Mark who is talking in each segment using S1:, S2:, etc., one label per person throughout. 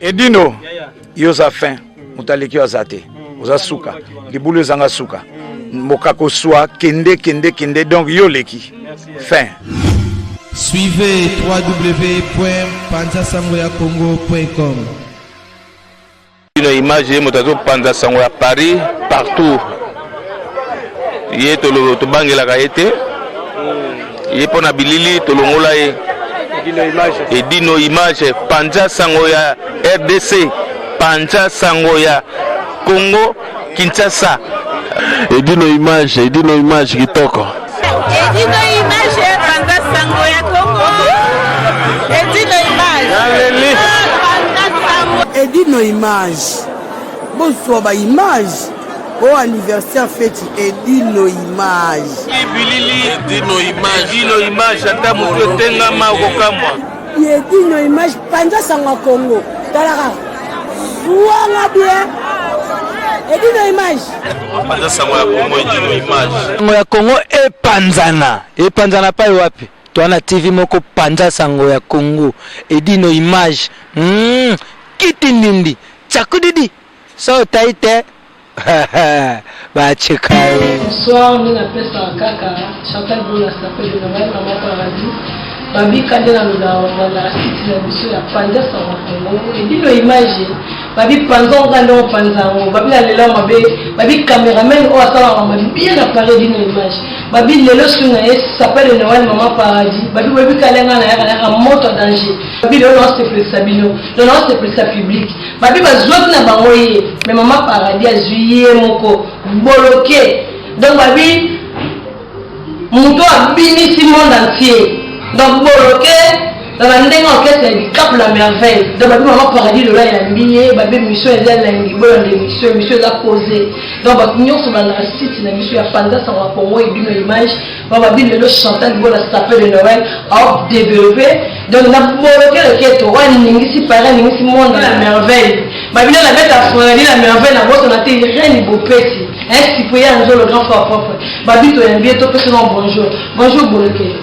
S1: Edino yoza fin mutaleki azate oza suka libulu zanga suka mokako swa kende donc yoleki fin.
S2: Suivez www.panzasangoyacongo.com.
S3: Une image motazo Panza Sango à Paris partout. Yé tolo to bangela kaete. Yé pona bilili to longola e. Edino image Panza Sango ya RDC, Panza Sango ya Congo Kinshasa.
S4: Edino image kitoko.
S5: Edino image Panza Sango ya Congo. Edino image.
S6: Edino image. Bonsoir ba image. Au anniversaire fête Edino image.
S3: Edino image ata mutu tenga ma kokamwa.
S6: Edino image Panza Sango Congo. Talaka. Ouanga bien. Edino image.
S3: Panza Sango ya Congo Edino image.
S7: Sango ya Congo epanzana pa wapi? Tuana TV moko Panza Sango ya Congo Edino image. Kiti nindi chakudidi so taite ba chekayo.
S8: Bonsoir, on appelle ça Kaka Chantal Boula s'appelle de Noël Maman Paradis. Babi Kadena la site la mission ya Panza Sango Congo Edino image. Babi Panza ngalo Panza babi la lela mabe babi cameraman o asala mabe bien appareil Edino image. Babi lelo sunga s'appelle de Noël Maman Paradis. Babi babi kalenga na ya moto danger. Babi le non c'est pour Sabino, le non c'est pour sa public. Babi bazot na bangoye mais Maman Paradis a juillet moko bloqué. Donc babi muto abini si monde entier. Donc bloqué dans la ndenge orchestre du Cap la merveille. Donc babi Maman Paradis le là il a billet, babi mission est là lengi bon de mission est posé. Donc babi nyonso ba na site na mission ya Panza Sango Congo Edino image. Babi le chanteur de la s'appelle de Noël a développé. Donc na bloqué le keto wa ningi si parent ningi si monde la merveille. Babi la bête a frère la merveille na bosse na te rien beau petit. Ainsi pour y le grand frère propre. Babi to envier to personne bonjour. Bonjour bloqué.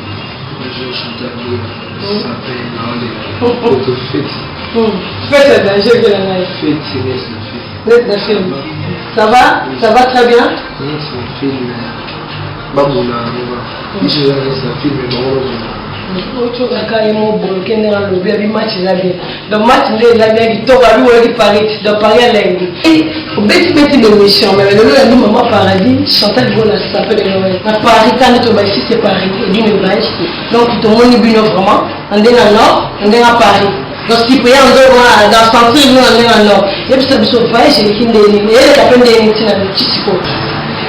S9: Bonjour Chantal Boula, ça s'appelle Naole.
S8: Faites la danger de la night.
S9: Faites, c'est
S8: la film. Ça va très bien?
S9: C'est un film. Baboula, je vais ça film.
S8: match donc match Paris mission mais le Maman Paradis Chantal Boula s'appelle Paris c'est Paris d'une image donc tout le monde vraiment on est dans nord on est à Paris donc si vous dans centre nous on est dans nord et puis ça vous voyez j'ai qui des la peine de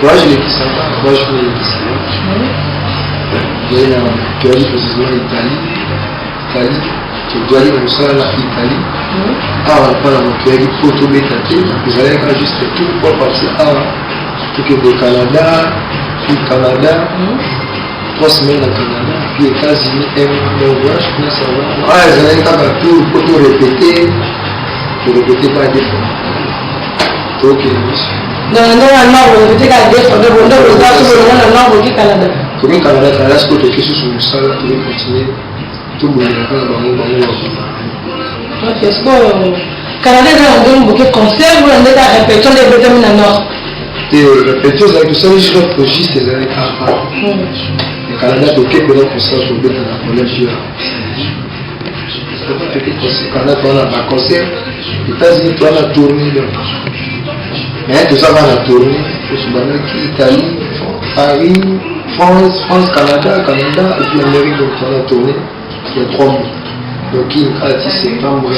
S9: moi je l'ai dit ça moi je l'ai dit ça je dois aller précisément Italie je dois aller comme ça l'Italie on va pas la photo métaté vous allez juste tout pour passer tout que au Canada puis Canada 3 semaines au Canada puis États-Unis un voyage puis ça va vous allez tout photo répéter pas des fois ok
S8: non répéter qu'à des fois de Canada
S9: comme Canada ce que tu fais sur le sol tu veux continuer tout le monde
S8: est-ce que Canada a un concert ou on est à répétition des vitamines en nord
S9: répétition c'est que ça je trouve juste les années 40 le Canada est ok pour le concert pour le collège Canada tu as un concert les États-Unis tu as la tournée mais tout ça va la tournée Italie Paris France, Canada, et puis l'Amérique, donc on a tourné il y a 3 mois. Donc il a 10 septembre.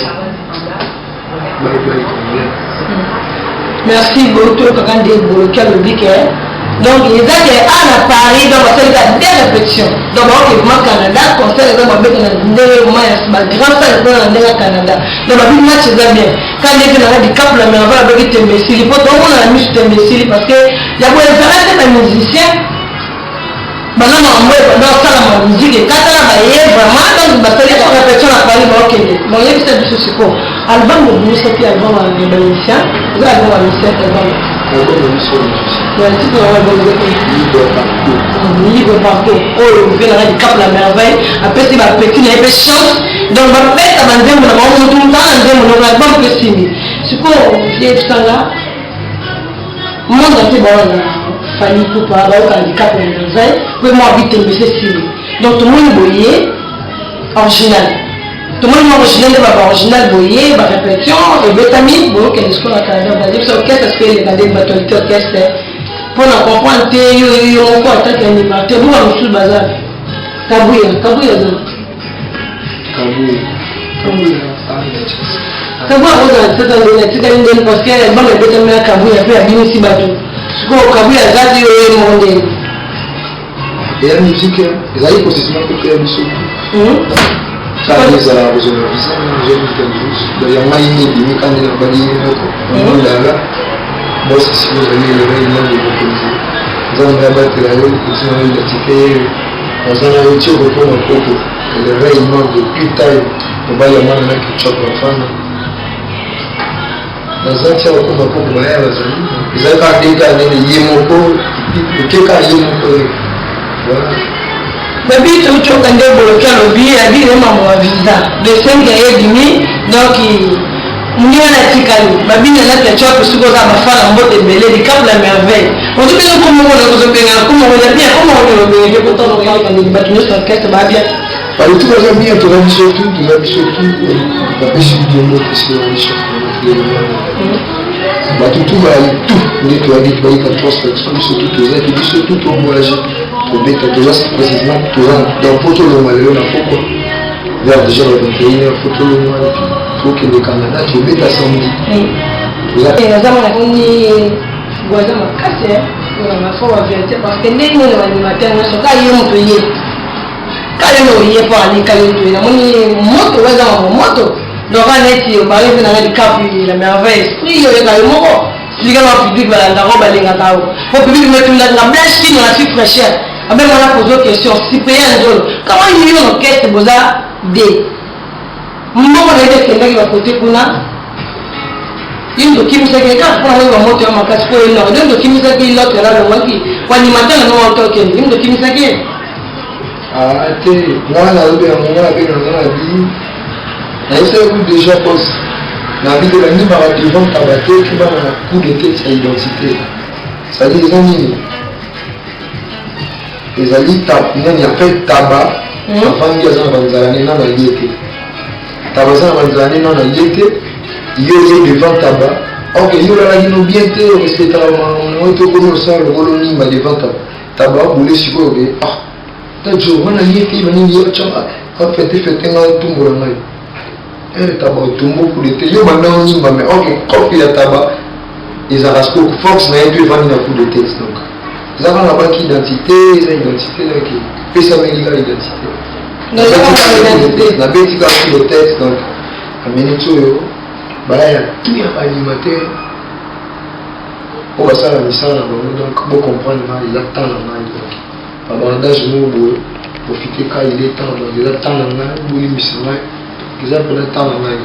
S8: Merci beaucoup, quand des bloqués le dit donc les gens qui à Paris, donc on fait des répétitions. Donc on va Canada, concert, on va mettre un grand salle pour aller au Canada. Donc on va match ça bien. Quand les gens ont du cap la mer, on va avec des imbéciles. Il faut tout le monde a mis des imbéciles parce que il y a beaucoup de musiciens. Maintenant, on va faire la musique et quand on va y vraiment, donc on va faire des répétitions à Paris, ok. Donc il y a des choses qui album de musique, album de musicien, album de musicien, album. Libre partout. Oh, vous venez de cap la merveille. Après, c'est ma petite chance. Donc, ma fête, ça m'a dit, mon amour, tout le temps, on a pas de signe. Ce qu'on vient de ça là, moi, dans ces bonnes familles, pour pas avoir un handicap la merveille, pour moi, vite, c'est signe. Donc, tout le monde est boyé, original. Tout le monde est original, il va original, boyé, va répétition, et vitamine, bon, quel est ce qu'on a quand même. C'est orchestre, parce qu'il y a des battualités orchestre. Pour la comprendre, il y a encore un tant qu'animateur. Vous avez tout le bazar. Kabouya, Kabouya. Kabouya, c'est un peu parce qu'il y a un bon de Kabouya, puis il y a bien aussi bateau. Ce qu'on Kabouya, ça, c'est le monde.
S9: Et la musique, les aïeux possessivement pour créer une musique. Ça, les arabes, ils ont dit ça, ils ont dit que d'ailleurs, moi, il y a des quand il a pas dit, moi, si vous avez le réunion de proposer, nous allons rabattre la rue, nous allons identifier, nous allons retirer au fond un propos, que le réunion de plus taille, on va y avoir un qui choque la femme. Nous allons tirer au fond un propos, nous allons ils ont pas dégagé les yémoko, le kéka yémoko. Voilà.
S8: Mais puis, tout le monde a bloqué le billet, la vie est mon visa. De 5 à 10 donc Mounia na tikali, babine na tchwa pusuko za bafala mbote belé di cap la merveille. On dit que comme on a bien, comme on a bien, comme on a bien, pourtant on regarde quand il battu sur orchestre va bien.
S9: Par tout va bien, tu vas surtout, la pêche du mot qui se bah tout va tout, mais tu as dit que tu as prospection, surtout tu as dit surtout ton voyage. Tu as dit que tu as précisément, tu as dans photo le malheur na pourquoi. Vers déjà le 21 photo le malheur. Faut que le Canada, tu veux ta samedi.
S8: Et nous avons dit, nous avons cassé, nous avons fait la vérité parce que les animateurs ne sont pas payés. Quand ils n'ont pas aller, quand ils n'ont pas moto, ils ont moto. Donc on est ici, on arrive dans le cap, la merveille, esprit, il y a le mot. Si le public va dans la robe, il y a le public met tout la blanche qui nous a fait fraîcheur. Même on a posé une question, Cyprien Zolo, comment il y a une enquête pour ça des Mama na ile kendaki bakote kuna Indo kimisa ke ka kwa wewe moto ya makasi kwa ino ndio kimisa ke ilo tera na waki kwa ni matana no watoke ndio kimisa ke
S9: ate mwana ube mwana ke na bi na ese ku déjà pose na bi de la ni ba devant tabate qui va na coup de tête à identité ça dit les amis les ali tap ni après tabac avant dia za banzalani na yete Tabaza Manzani non a yété, yo devant tabac. Ok, yo la nous bien té, on respecte la on est au ça le colonie ma devant tabac boulé sur quoi ah. T'as joué on a yété, on y a chama. Quand fête un tombeau là mai. Tabac tombeau pour l'été. Yo maintenant on y va mais ok, quand il y a tabac, ils arrachent pour force mais deux vont dans coup de tête donc. Ils ont la banque identité, ils ont identité là qui fait ça mais l'identité. La bête qui a pris le texte, donc, à Ménétio, il y a tout animateur. On va ça la mission, donc, pour comprendre, il y a tant de main. Abandage, nous, profiter quand il est temps, il y a tant de main, pour les missions, ils ont pris tant de main.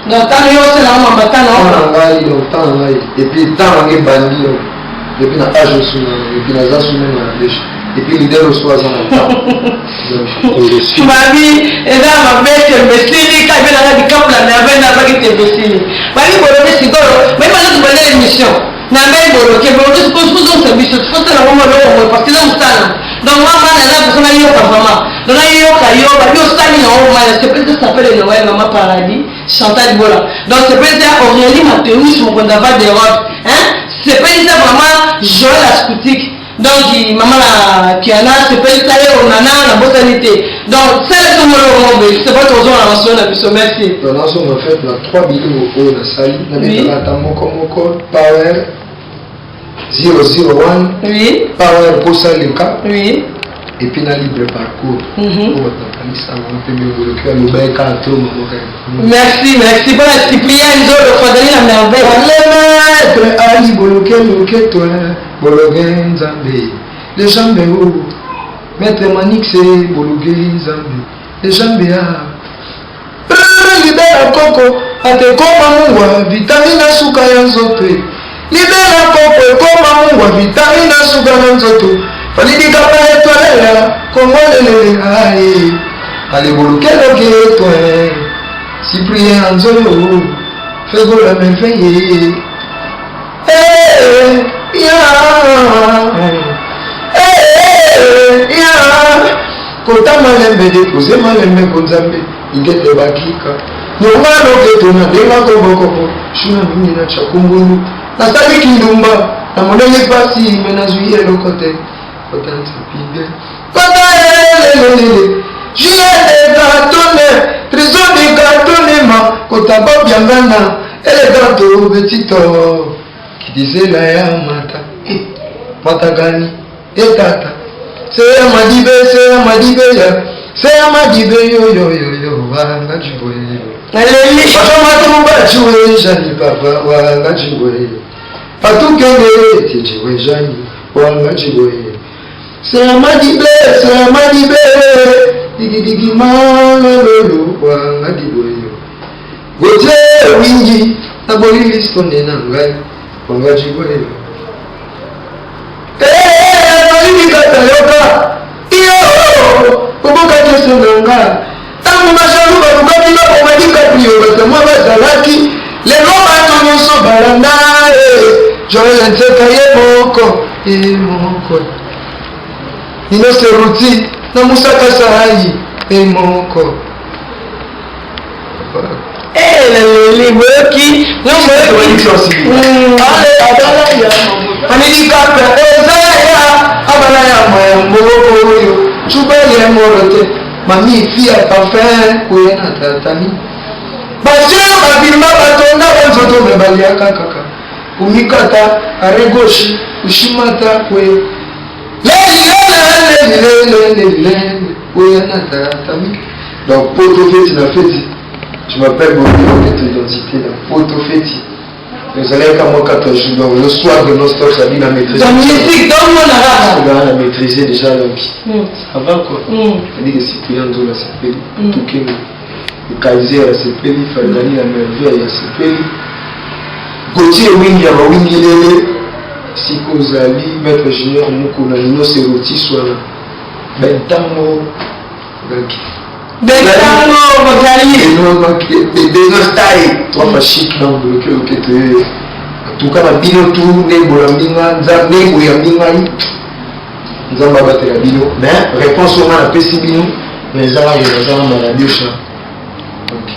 S8: Donc, tant de c'est là, on va tant
S9: de main, et puis tant de bandits, et puis, la âge aussi, et puis, la zone, et puis l'idée reçoit ça.
S8: Tu m'as dit, et là, ma bête, tu me suis quand il y a des camps, la merveille n'a pas été possible. Ma vie, pour le mais maintenant, tu vas l'émission. Na même pour le Québec, je suppose que vous avez vu ce que vous avez parce que là, vous savez. Donc, moi, je suis là pour ça, il y a pas vraiment. Donc, là, il y a pas, il y a pas, c'est peut-être que ça s'appelle le Noël, Maman Paradis, Chantal Bola. Donc, c'est peut-être Aurélie Mathéus, mon condamné d'Europe. C'est peut-être vraiment Joël Ascoutique. Donc, maman qui en a, c'est peut-être on en a la botanité. Donc, c'est le monde, c'est pas toujours la mention la plus merci.
S9: La mention, en fait, on a 3 millions au la salle. On a notamment comme code Power 001.
S8: Oui.
S9: Power pour ça, le cas.
S8: Oui.
S9: Et puis, on a libre parcours.
S8: Merci, merci. Bon, Cyprien, le Fadali, la merveille.
S9: Ali, Bologué Zambé, les jambes où Maître Manik c'est Bologué Zambé, les jambes libère Coco, ate koma mungwa, vitamine suka ya zope, libela kopo ekoma mungu wa vitamina suka na nzoto falidika pa etoilela kongolelele aye alebolukeloke etwe Cyprien Anzolo fego la merveille kota malembe depose malembe konzambe ingete bakika nyongano ketona denga kobokoko shuna mimi na chakumbulu nasali kindumba na monele pasi menazuye lokote kota ntipige kota lelelele juillet de cartonne trésor de cartonne ma kota bob yangana eleganto betito kidise la ya mata mata gani etata seya madibe seya madibe yo wanga jiboye aleli papa matumba jiwe jani papa wanga jiboye patukenge tijiwe jani wanga jiboye seya madibe digi malolo wanga jiboye gote wingi na bolili stonde na ngai wanga jiboye Katayoka iyo kubuka Yesu nanga tangu masharuba lugati na kumadika priyo basema bazalaki lelo bato nyonso balanda joye nteka ye moko ino seruti na musaka sahayi moko leli boki ngombe walichosi ale adala ya anilika ezaya abala ya moyo chuba ye morote mami fia parfum kuyena tatami basio babimba batonda bonzoto mebalia kaka umikata aregoshi ushimata kwe le kuyena tatami donc poto feti na feti je m'appelle beaucoup de ton identité la poto feti vous allez comme moi 14 jours le soir de nos stocks ça dit la maîtrise la musique donne-moi la maîtriser déjà donc ça va quoi on dit que Cyprien Anzolo s'appelle Tukemi le Kaiser s'appelle Fadani la merveille s'appelle Gauthier Wingi ya Wingi lele Siko Zali maître junior Mukuna Nino Seroti soit Bentango Bentango Bakali Beno style toi pas chic dans le que tu tout cas la bino tout nebo la mbinga nza nebo ya mbinga nzamba batela bino mais réponse au mal pesi bino mais ça va la biosha donc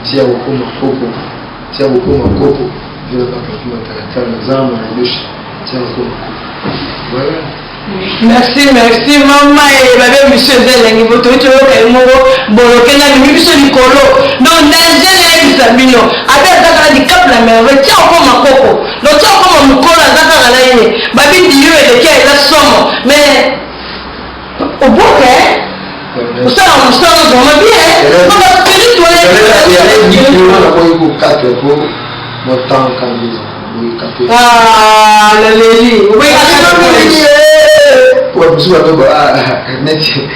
S9: si aboko makoko je ne pas que tu nzamba la biosha si aboko voilà. Merci maman et babe monsieur Zelengi boto to ka mongo boloke na biso likolo donc ndazele bisabino abe zaka di cap la mer tia ko makoko no tia ko mukolo zaka la yene babi diyo eleke ela somo mais oboke usana musana zoma bien on va faire toi la leli oui kwa mzua dogo neti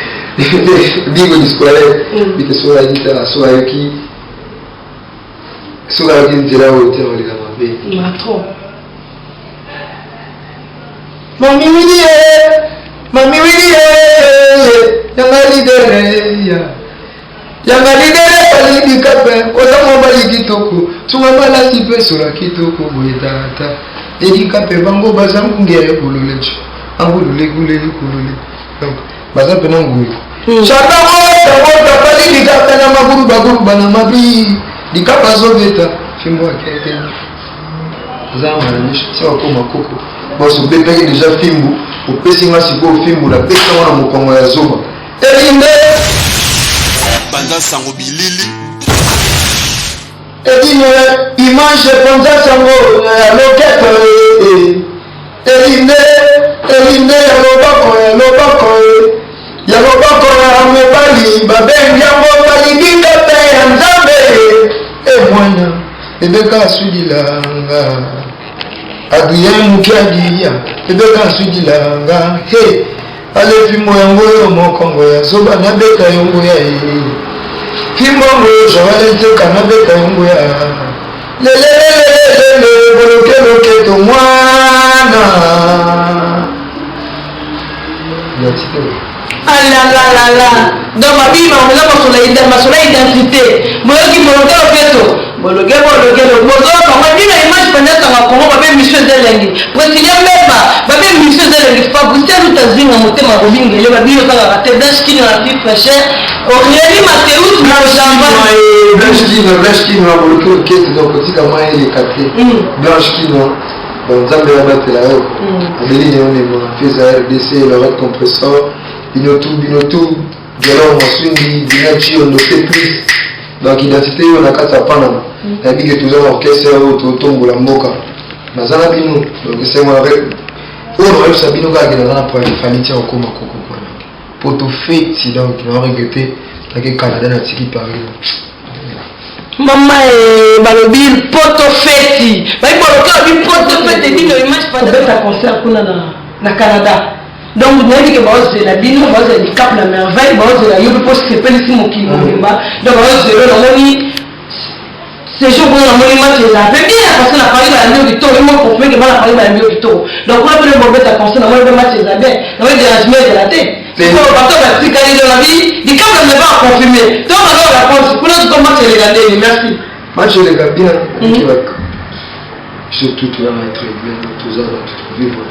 S9: bigo diskolale bite sola dita sola yoki ndira wote wali kama be matro mami wili yanga lidere pali dikape oza mobali kitoko tunga bala sipe sola kitoko boyetata dikape bango bazangungere bululecho angulule donc baza pena ngumi chata wota pali dikapa na maguru bana mabi dikapa zobeta fimbo akete zama na nisho sio kwa makoko boso beta déjà fimbo opesi ngasi ko fimbo la pesa wana mukongo ya zoba elinde
S10: Panza sango bilili
S9: edine image panza sango ya loquette elinde ya lobako ya mobali babengi yango balibinga pe ya nzambe mwana ebeka asudilanga aduye muki adiya ebeka asudilanga he alefimo yango yo mokongo ya zoba nabeka yongo ya fimbongo joaleteka nabeka yongo ya lelelelelele bolokeloke to mwa
S8: là. Donc ma vie, on a identité. Moi qui me regarde au ghetto. Le ghetto, quand on dit l'image pendant que on va faire monsieur Zelengi. Président même va faire monsieur Zelengi. Fabrice tout à zine monter ma robine. Il va dire que la tête d'un skin la vie fraîche. Au réel Mathéus,
S9: Blanche qui m'a bloqué le quai, donc petit comme moi il est capté. Blanche qui m'a donc Zambé a battu la haut. Abeli on est fait ça RDC, le rod compresseur, binotou, alors on swing binachi on ne sait plus. Donc identité on a quatre panama. La big est toujours orchestre au tombe la moka. Mazana bino, donc c'est moi avec. On aurait Sabino Gag dans la première famille au coma coco. Pour tout fait, si donc on a regretté. Le Canada n'a pas parlé.
S8: Maman et Balobil, poto feti. Bah, il faut poto feti. Il dit le image pas de ta concert pour na Canada. Donc, vous n'avez que vous la bino, vous avez du cap la merveille, vous avez la yob pour se faire ici mon kilo. Donc, vous avez le moni. Ces jours où on a mon image, c'est la bien parce que la parole va aller du taux. Et moi, pour que la parole va aller du taux. Donc, on a pu le mauvais ta concert, on a le match, c'est la bien. On a de la tête. C'est pour le bateau va tricaler dans la vie. Du cap, on ne va pas confirmer. Donc, on va la réponse. Pour notre match, c'est les merci.
S9: Match, les gars, bien. Surtout, tu vas être bien. Tout ça, tu te vivre.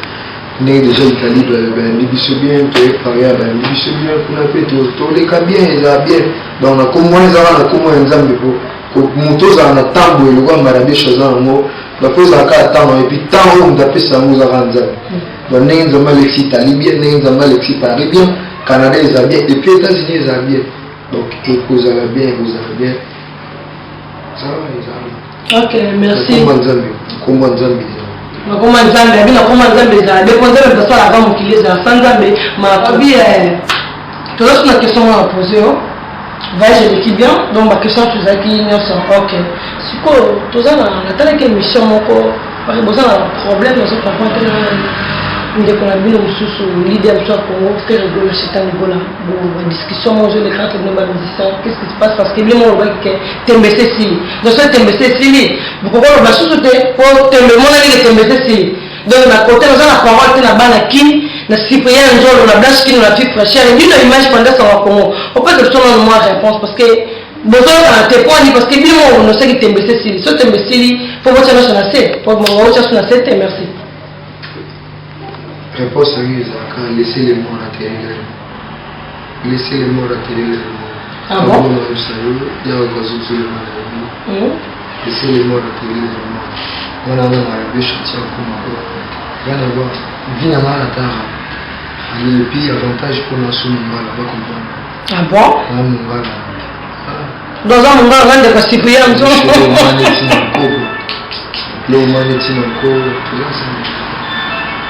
S9: Né déjà Italie, les bisous bien, tu es pareil, les bisous bien, on a fait tous les cas bien, ils ont bien. Donc, on a comme moi, ils ont comme un exemple pour monter dans la table, le gars m'a dit choses en mot. La pose à quatre temps, et puis tant on a fait ça, nous avons dit. Donc, nous avons l'exi Italie bien, nous avons l'exi Paris bien, Canada, ils ont bien, et puis États-Unis, ils ont bien. Donc, et vous avez bien, vous avez bien. Ça va, ils ont bien.
S8: Ok, merci.
S9: Comment Zambie.
S8: Comment Zambie, bien comment Zambie, dépendant de ça la gamme qui les a sans Zambie, ma Fabi tu as une question à poser, va je l'équipe bien, donc ma question tu as qui n'est pas ok. C'est quoi, tu as la telle que mission mon corps, parce que vous avez un problème dans ce point de vue qu'on a vu le leader soit pour faire rigoler cet angle là, bon discussion moi je les cartes de ma musicien, qu'est-ce qui se passe parce que bien on voit que t'embêter si, donc ça t'embêter si, vous pouvez le bacher tout est pour te le monde aller t'embêter si, donc la côté nous a la parole t'es la bana qui na cyprien un jour on a blanche qui nous la fille fraîcheur et lui l'image pendant ça va comment, on peut te donner moi réponse parce que besoin à tes points parce que bien on ne sait que t'embêter si, ça t'embêter si, pour votre chance na c'est, pour mon chance na c'est, merci.
S9: Réponse sérieuse, quand laisser les morts à terre. Laisser les morts à terre.
S8: Ah bon?
S9: Il y a un gazou sur le monde. Laisser les morts à terre. On a un arabe châtier comme un rien à voir. Vina mal à terre. Et puis, avantage pour nous sur mon là-bas comprendre.
S8: Ah bon?
S9: Ah, mon gars.
S8: Dans un moment, on a des cyprien.
S9: L'humanité encore, tout ça.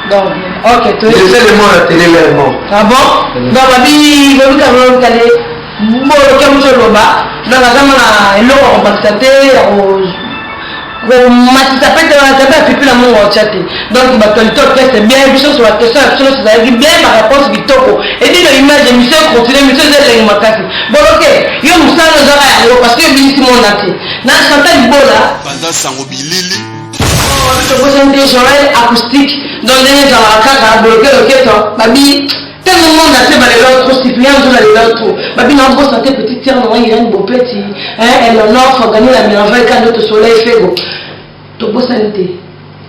S8: Donc, ok, tu
S9: laissez les morts à télé les morts.
S8: Ah bon? Donc, la vie, il va vous avoir un calé. Bon, le cas où je le bats, dans la gamme, on va s'attaquer aux. Ça peut être plus l'amour au chat. Donc, il va te le toquer, c'est bien, une chose sur la question, c'est bien ma réponse du topo. Et dit l'image, monsieur, continue, monsieur, c'est ma casse. Bon, ok, il y a un sang de Zara, parce que je suis mon entier. Dans le chantage, bon là.
S10: Pendant Sangobilili.
S8: Je vous ai des oreilles acoustiques dans les gens à la bloquer le quêteur. Babi, tellement de monde a fait les l'autre, Cyprien, tout les l'autre. Babi, n'a pas santé petite terre, non, il y a une beau petit. Elle en offre, gagner la mélangerie quand notre soleil fait beau. Tu peux santé.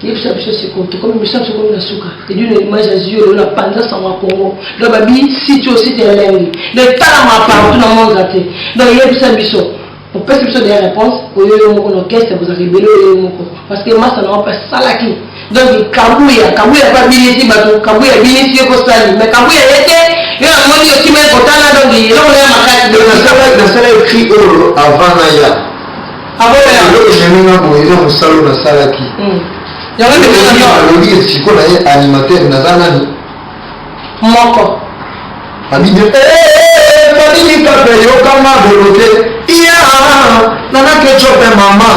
S8: Il y a des choses comme une mission comme la souka. Et d'une image à yeux, la panda sans ma Congo. Le babi, si tu aussi t'es l'ennemi. Le talent partout dans le monde gâté. Donc il y a des choses. On peut se des réponses, au lieu de mon orchestre, vous arrivez là, parce que moi, ça n'a pas salaki. Donc, Kabouya pas bien ici, Kabouya bien ici, mais Kabouya était, il y a un moment aussi, mais quand on a donc, il y a un
S9: le salaire écrit avant Naya. Avant Naya. Il y a un salon de Salaki. Il y a un si on a animateur, Nazanani.
S8: Moko.
S9: Abidjan. Famille Kapé, Yokama, Boloté. Nana Ketchup et maman.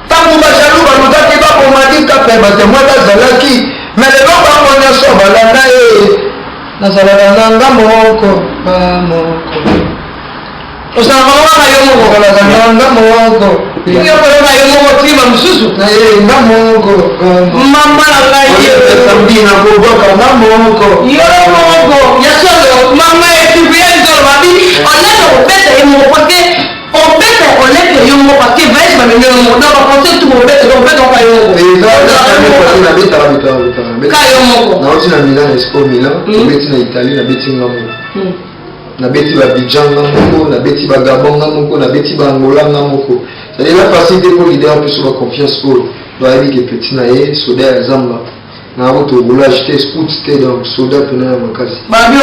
S9: Tant que Bachalou va nous dire qu'on m'a dit Kapé, moi Zalaki. Mais les gens vont venir sur Balanae. Nazalana Moko. On s'en va à Yomoko, Nazalana Moko. Il y a un Yomoko qui m'a moussou. Namoko. Maman la laïe. Sambina Boboka, Namoko. Yomoko. Yassolo, maman est
S8: Cyprien Nzolo babi on est au bête et mon côté on bête on est que yo parce que va je m'amener mon dans on pensait tout mon bête on bête on pas yo
S9: et ça na beta na oti na Milan Expo Milan beti na Italie na beti ngamo na beti ba Abidjan ngamo na beti ba Gabon ngamo na beti ba Angola ngamo c'est la facilité pour leader plus la confiance pour doit aller que petit na e soda zamba na auto boula acheter scout c'était donc soda pena na makasi
S8: babi o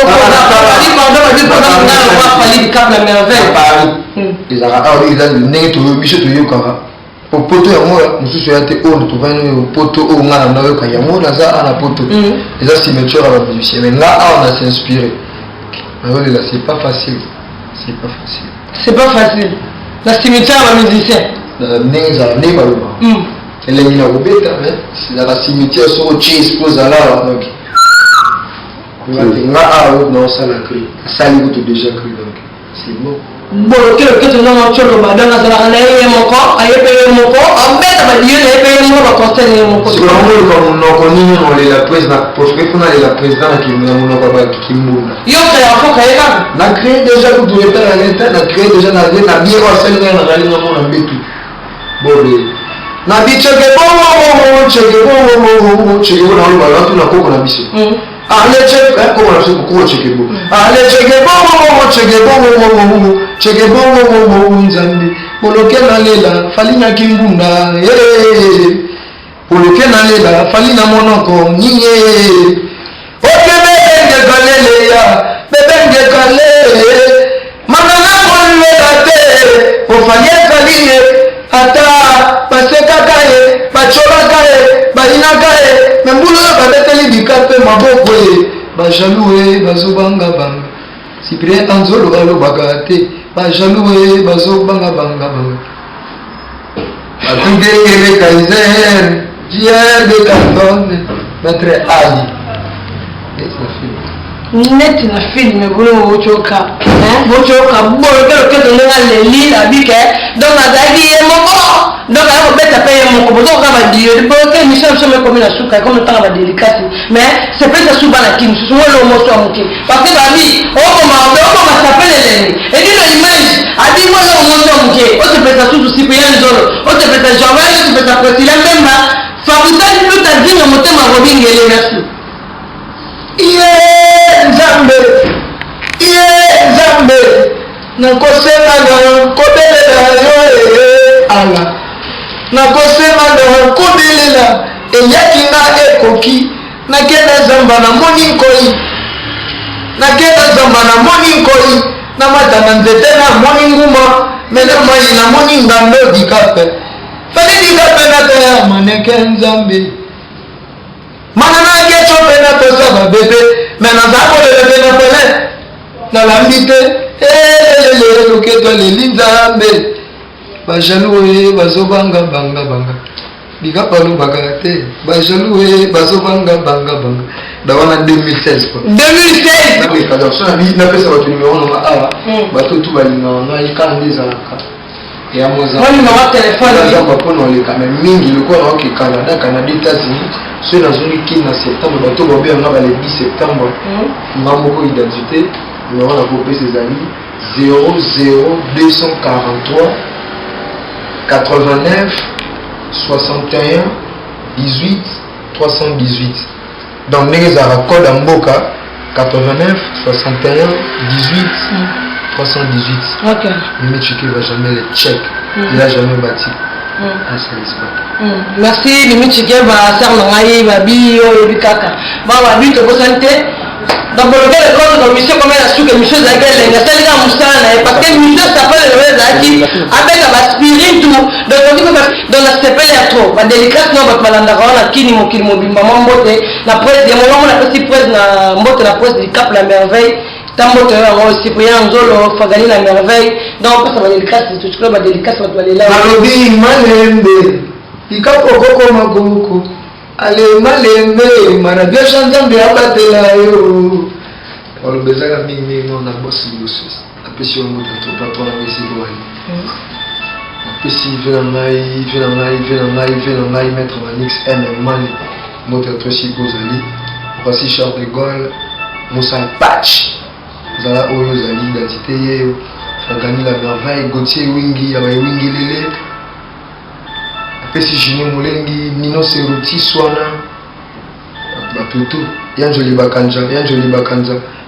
S9: ils ont né to bicho to yoka au poto ya moi mususu ya te on to vana au poto o ngana na yoka ya moi na za na poto les cimetières à la musicien mais là on a s'inspiré alors là c'est pas facile
S8: c'est pas facile la cimetière à la musicien
S9: neza ne baloma elle est na robeta mais c'est dans la cimetière sur cheese pose là donc nga non ça la cri ça lui tout déjà cri donc c'est bon
S8: bon que tu n'as pas cholo ba dans la na yé moko aye paye moko en fait ba dieu na paye moko ba conseiller moko
S9: sur le monde comme non connu on est la président pour que qu'on a la président qui nous n'a pas qui mbunda
S8: yo créé en fait créé
S9: na créé déjà tout l'état à l'état na créé déjà na bien au seul na rali na mon ambetu bon na bicheke bon cheke bon cheke bon na ba tu na koko na biso allez check comment on fait pour checker bon allez checker bon nzambe boloke na lela fali na kimbunda boloke na lela fali na monoko nyinye okebe ngekalele ya bebe ngekalele manana kolela te ofanye kaliye ata baseka kae bachola kae baina kae membulo babeteli bikape maboko bajaloué bazobanga banga Cyprien Nzolo alobaka te bajaloué bazobanga banga atungele Kaiser Pierre de Cantone Maître Ali
S8: net na film bolo ochoka bochoka bolo que to nga leli abike donc azaki ye moko donc ayo beta paye moko bozo ka ba dio bo que Michel Chome comme la souka comme tant ba délicace mais c'est pas ça souba na kim so lo mo so amuke parce que babi o ko ma s'appelle leni et dit l'image a dit moi lo mo so amuke o se pesa sous Cyprien Nzolo o se pesa Joël o se pesa Priscilla Mbemba fabriquer tout à dire motema robingele na sou Nzambe nakosema na kobelela yo ala nakosema na kobelela eyaki nga ekoki nakenda zamba na moni nkoi namata na nzete na moni nguma mene mai na moni ngando dikape fali dikape na teya maneke Nzambe manana kecho pena tosa ba bébé mais na zako le pena pele na lambite le loketo le Nzambe ba jaloué bazobanga banga bika palu bagate ba jaloué bazobanga banga da wana 2016 quoi 2016 na bika donc ça na pesa ba numéro na awa ba tout ba na ikandi zalaka ya moza wani na telefone za kwa pono le kama mingi ilikuwa na waki Canada États-Unis ceux dans une qui en septembre bateau bobe on a le 10 septembre mambo ko identité on a coupé ses amis 00243 89 61 18 318 donc les code en boka 89 61 18 318. Ok. Mais tu ne vas jamais le check. Il n'a jamais bâti. Merci. Limite tu va faire l'oreille, babi, bikaka. Babi te santé. Donc le gars le code comme monsieur comme la souke monsieur Zagel, il y a tellement moussana parce que monsieur s'appelle le Zaki avec la aspirine tout. Donc on dit que dans la s'appelle à trop. La délicate non votre malanda la kini mo maman mbote la presse des moments la petite presse na mbote la presse du Cap la merveille. Tambo te wa Cyprien Nzolo fagali la merveille donc ça va délicace tu crois ba délicace va aller là
S9: alobi malembe ikapo koko magoko ale malembe marabia Nzambe abatela yo olobezaka mingi non na boss boss apesi yo moto to patron na bisi boy apesi venangai mettre Manix M Mali moto to si kozali voici Charles de Gaulle Moussa Patch zala oyo zali identité ye Fagani la merveille Gauthier Wingi Abaye Wingi Lele apesi Junior Molengi Nino Seruti Swana Baputo Yanjoli Bakanza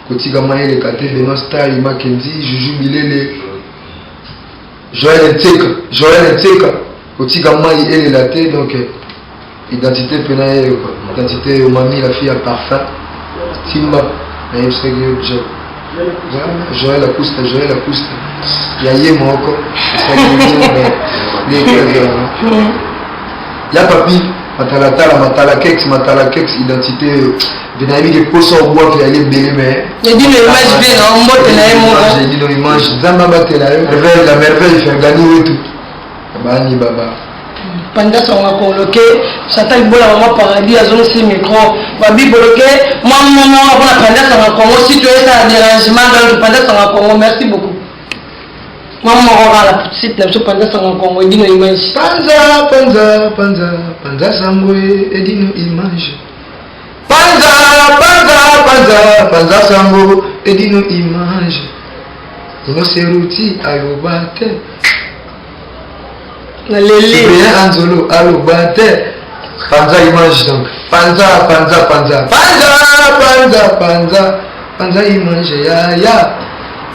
S9: Kotiga Maele Kate Benoît Star Makenzi Juju Bilele Joël Nteka Kotiga Maï Ele Laté donc identité penaye identité Omami la fille à parfum Timba Joël Acosta Yaye Moko Ya papi Matala Kex identité Benaïmi de Poso au bois qui allait belé mais
S8: j'ai dit l'image bien en mode
S9: j'ai dit l'image Zamba Batela la merveille fait gagner et tout Bani Baba
S8: Panda son coloqué, Chantal Bola maman paradis à zone 6 micro. Babi bloqué, moi on va Panda son Congo. Si tu es ça dérangement donc Panda son Congo, merci beaucoup. Moi on va la petite là sur Panda son Congo, dit nos images.
S9: Panza Sangwe et dit nos images. Panza Sango et dit nos images. Nos seruti ayobate. Bien Anzolo, allo bate Panza image donc Panza image ya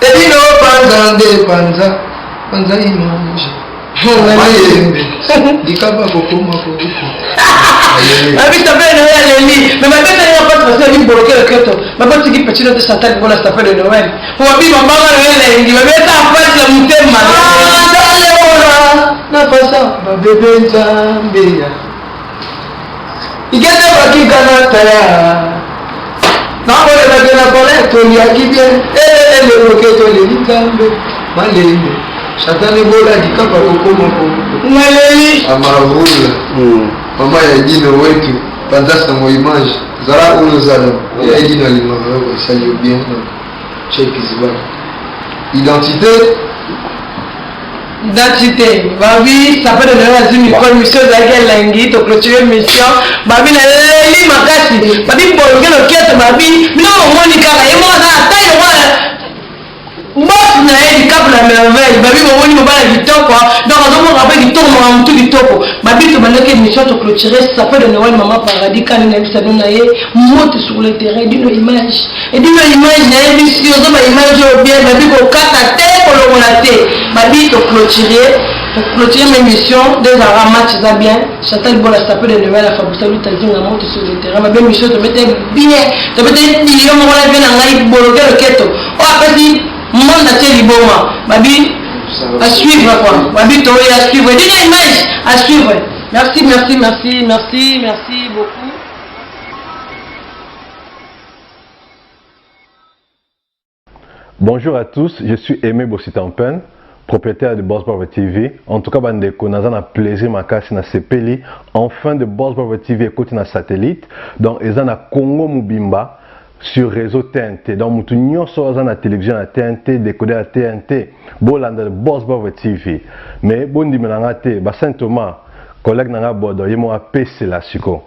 S9: Edino Panza image Dikaba kokoma koko
S8: Abi t'appelles Noël Leli mais ma tête n'a pas passé à lui bloquer le cœur ma bonne petite petite de Chantal Bola s'appelle de Noël pour ma vie maman Noël il va mettre en face la montée na pasa ba bébé Zambia igete bakigana taya na wale bagena pole to ya kibien le roketo le Zambia malende Chantal Bola dikapa kokoma ko maleli
S9: amarula mama ya dino wetu Panza Sango image zara ulo zara ya dino limama ça y est bien check ziba identité babi ça peut donner la micro mission de la lengi to clôturer mission babi na leli makasi babi bolonge le kiete babi no monika na yemo na taille wala Boss na yé cap la merveille babi mo woni mo bala kitoko donc on va rappeler kitoko mo tout kitoko babi to bana que mission to clôturer ça peut donner Noël maman paradis quand na bisa na yé monte sur le terrain d'une image et d'une image na yé si on a image bien babi ko kata te ko lo monate babi to clôturer mes missions des match ça bien Chantal Bola ça peut donner la fabrique lui ta dit na monte sur le terrain babi mission to mettre bien to mettre million mo la bien na ngai boloke le keto o apesi monde à tel liboma babi à suivre quoi babi to à suivre dis une image à suivre merci beaucoup.
S11: Bonjour à tous, je suis Aimé Bossitampen, propriétaire de Boss Brother TV. En tout cas, bandeko naza na plaisir makasi na sepeli enfin de Boss Brother TV écoute na satellite donc eza na Congo Mubimba sur réseau TNT donc mutu nyonso aza na télévision na TNT décodeur à TNT bolanda de Boss Brother TV mais bondimela nga te ba Saint Thomas collègue nanga bodo yemo apesi la siko.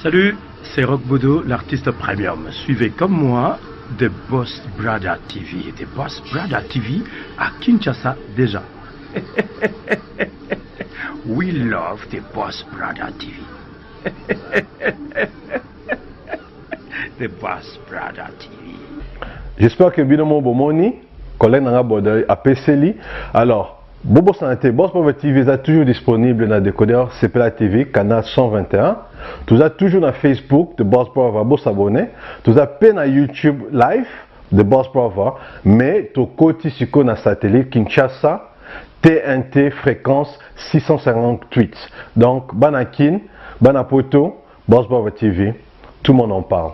S12: Salut, c'est Rock Bodo, l'artiste premium. Suivez comme moi The Boss Brother TV. The Boss Brother TV à Kinshasa déjà. We love The Boss Brother TV. The Boss Brother TV.
S11: J'espère que Binomo Bomoni, collègue Nanga Bodo, a PCLI. Alors, Bobo Santé, Boss Brother TV est toujours disponible dans le décodeur CPLA TV, canal 121. Tout ça toujours dans Facebook de Boss Brother, vous s'abonner. Tout ça peine à YouTube live de Boss Brother, mais tout côté sur le satellite Kinshasa, TNT fréquence 658. Donc, Banakin, Banapoto, Boss Brother TV, tout le monde en parle.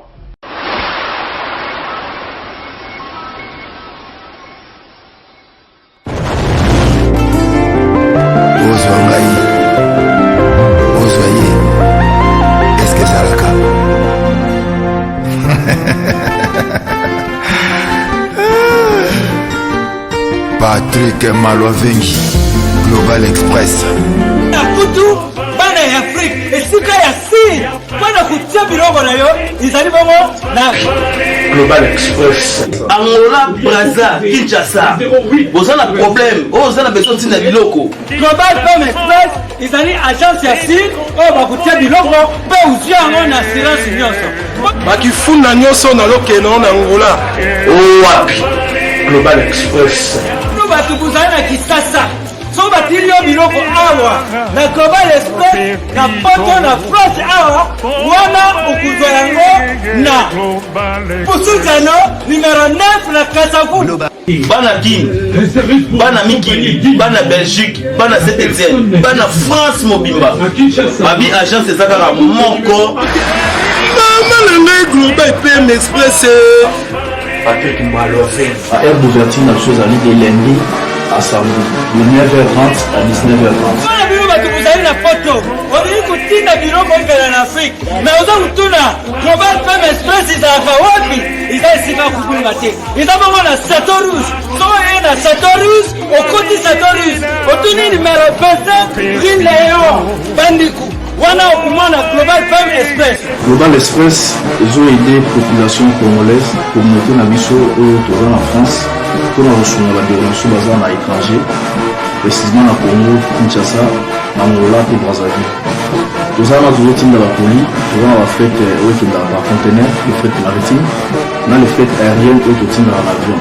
S13: Patrick Maloavengi, Global Express.
S14: Nakutu, bana
S13: ya Afrique esika ya sire mpona kotia biloko na yo ezali bongo na
S14: Global Express Angola, Brazza, Kinshasa boza na problème oza na besoin ntina biloko
S13: Global Femme Express ezali agence ya sire oyo bakotia biloko mpe ozwi yango na assurance nyonso
S15: bakifunda nyonso na lokeno na Angola
S14: wapi Global Express
S13: no bato bozali na Kisasa so batili yo biloko awa na Global Express na poto na France awa wana okuzwa yango na Pusuzano numero 9 na Kasavu
S14: bana Kin, bana Mikili, bana Belgique, bana Saint-Etienne, bana France Mobimba babi agence ezakaka moko
S15: Maman Global PM Express
S14: Patrick Mbalové heure d'ouverture na chose à l'idée lundi à samedi de 9h30 à 19h30.
S13: Wana bino bato bozali na poto olingi kotinda biloko mpela na Afrique me oza kotuna Global Femme Express ezalaka wapi eza esika kokunga te eza bongo na Chateau Rouge soko oye na Chateau Rouge okoti Chateau Rouge otuni numero 25 Green Léon Bandiku wana okumona Global Femme Express.
S14: Global Express ils ont aidé population congolaise communauté na biso oyo toza na France mpona kosunga badéronation baza na étranger précisément na Congo, Kinshasa, na Angola mpe Brazzaville. toza na tozotinda bapoli toza na bafrete oyo tondaka bacontener le frete maritime na le frete aérienne oyo totindaka na avion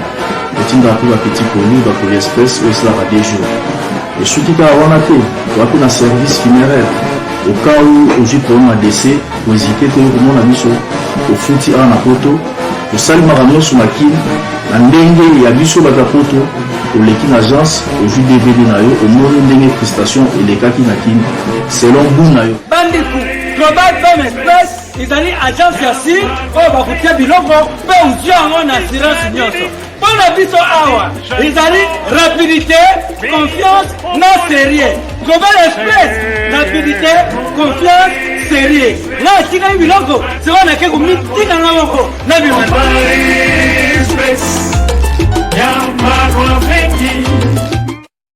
S14: totindaka mpe bapetit poli bapoli espèce oyo esalaka 2 jours esuki kaka wana te toza mpe na service funéraire au cas où ozwi problème ya décès kohésite te komona biso ofuti awa na poto tosalimaka nyonso na kini na ndenge ya biso bato ya poto oleki na agence ozwi dvd na yo omoni ndenge prestation elekaki na kini selon goût na yo
S13: Bandiku Global Femme Express ezali agence ya sire oyo bakotia biloko mpe ozwi yango na assurance nyonso mpona biso awa ezali rapidité confiance na sérieux Global Express rapidité confiance sérieux na atikaki biloko sikoyo nake komitikanga moko na bimana